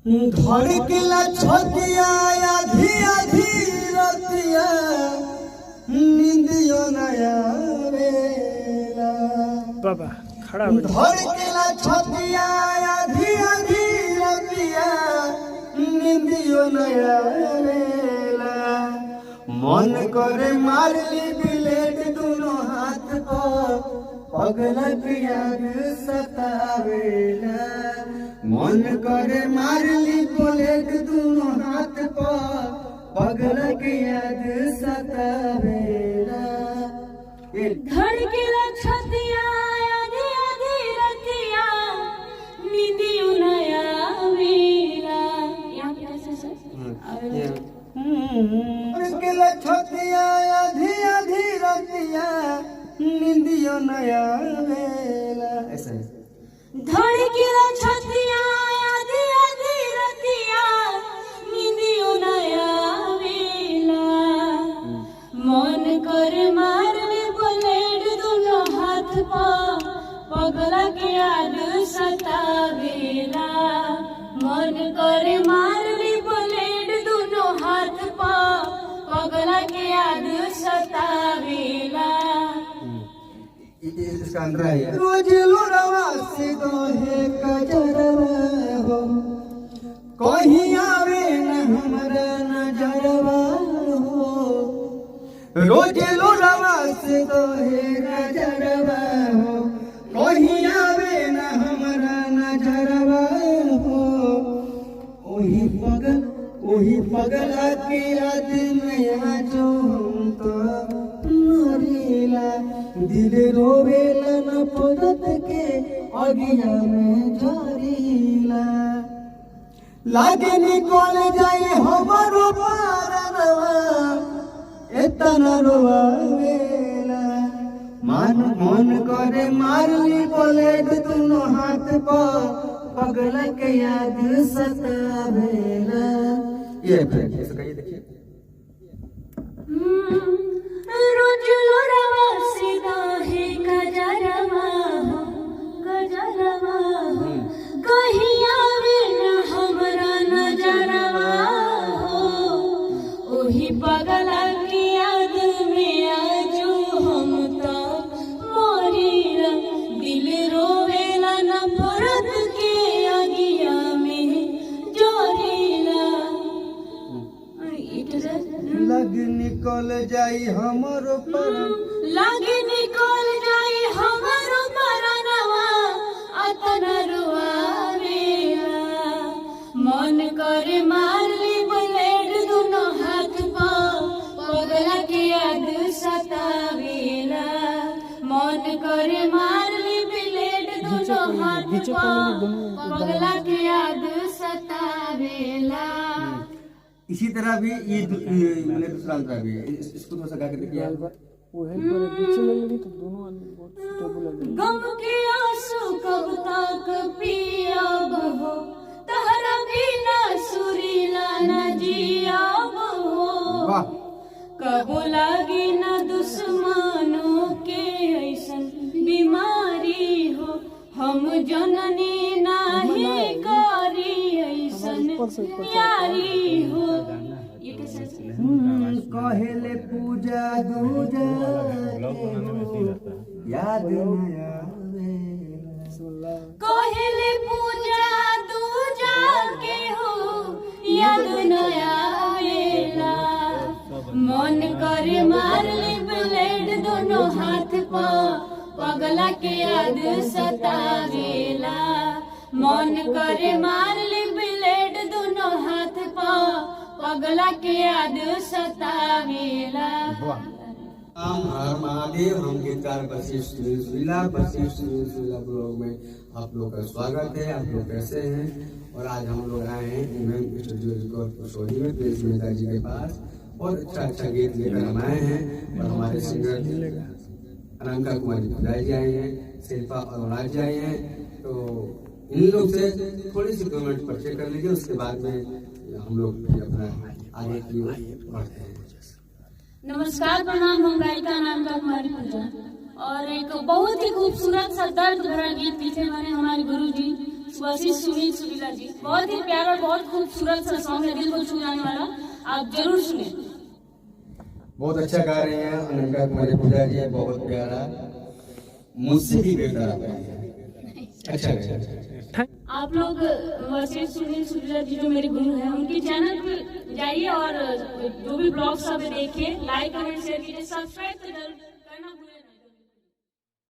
धड़केला छतिया आधी आधी रतिया नींदियो नया वेला बाबा खड़ा हो धड़केला छतिया आधी आधी रतिया नींदियो नया वेला मन करे मारली ब्लेड दोनों हाथ पर पगला की याद सतावेला मन करे मारली ब्लेड दोनों हाथ पर पगला की याद सतावेला धड़केला छतिया आधी आधी रतिया नींदियो नया वेला। यहाँ पे कैसे सर धड़केला छतिया आधी आधी रतिया नींदियो नया वेला ऐसा है। धड़केला छतिया आधी आधी रतिया नींदियो नया वेला मन कर मारले ब्लेड दोनों हाथ पर पगला के याद सतावेला मन कर मारले ब्लेड दोनों हाथ पर पगला के याद सतावेला। इसका अंदर है रोज लोरवा से दोहे कजरवा हो कहीं आवे न हमरा नजरवा हो रोज लोरवा से दोहे कजरवा हो कहीं आवे न हमरा नजरवा हो ओही पगला के याद में जो हम तो मरीला दिल रोवेला न पदत के अगिया में झरीला लागे निकल जाए हमारो पारनवा एतना रोवेला मन करे मारली ब्लेड दोनों हाथ पर पगला के याद सतावेला। ये कहिए देखिए रोज लोरवा से दोहे कजरवा हो कहीं आवे न हमरा नजरवा हो ओही पगला की याद में आजू हम तो मोरीला दिल रोवेला न परत के अगिया में जोरीला। लग निकल जाई हमरो पर लागे निकल जाई हमारो परनवा अतना रुआवेला मन करे मारली ब्लेड दोनों हाथ पर पगला के याद सतावेला मन करे मारली ब्लेड दोनों हाथ पर पगला के याद सतावेला। इसी तरह भी ये मैंने दूसरा अंतरा भी है इसको थोड़ा सा गा के देखिए वो है पर पीछे लग रही तो दोनों आदमी बहुत सुटेबल लग रही। गम के आंसू कब तक पियाब हो तहरा बिना सुरीला न जियाब हो कब लागी न दुश्मनों के ऐसन बीमारी हो हम जननी नाही करी ऐसन यारी हो। ये कैसे कहेले पूजा दूजा याद नया कहले पूजा दूजा के हो याद नया वेला मन करे मारले ब्लेड दोनों हाथ पर पगला के याद सतावेला मन करे मारले ब्लेड दोनों हाथ पर पगला के याद सतावेला। हम हर महादेव हम गीतकार वशिष्ठ सुरीला ब्लॉग में आप लोग का स्वागत है। आप लोग कैसे हैं? और आज हम लोग आए हैं स्टूडियो रिकॉर्ड सोनी में प्रेस मेहता जी के पास और अच्छा गीत लेकर हम आए हैं और हमारे सिंगर अनंका कुमारी खुदाई जी आए हैं शिल्पा और राज जी आए हैं। तो इन लोग से थोड़ी सी 2 मिनट परिचय कर लीजिए उसके बाद में हम लोग फिर अपना आगे की ओर बढ़ते हैं। नमस्कार प्रणाम हम गायिका अनंका कुमारी पूजा और एक बहुत ही खूबसूरत सा दर्द भरा गीत लिखे मैंने हमारे गुरुजी वशिष्ठ सुनील सुरीला जी। बहुत ही प्यारा और बहुत खूबसूरत सा सॉन्ग है, दिल को छू जाने वाला, आप जरूर सुने। बहुत अच्छा गा रहे हैं अनंका कुमारी पूजा जी, बहुत प्यारा, मुझसे भी बेहतर आप हैं। अच्छा आप लोग वशिष्ठ सुनील सुरीला जी जो मेरे गुरु हैं, उनके चैनल पे जाइए और जो भी ब्लॉग्स सब देखिए, लाइक कमेंट शेयर कीजिए, सब्सक्राइब तो जरूर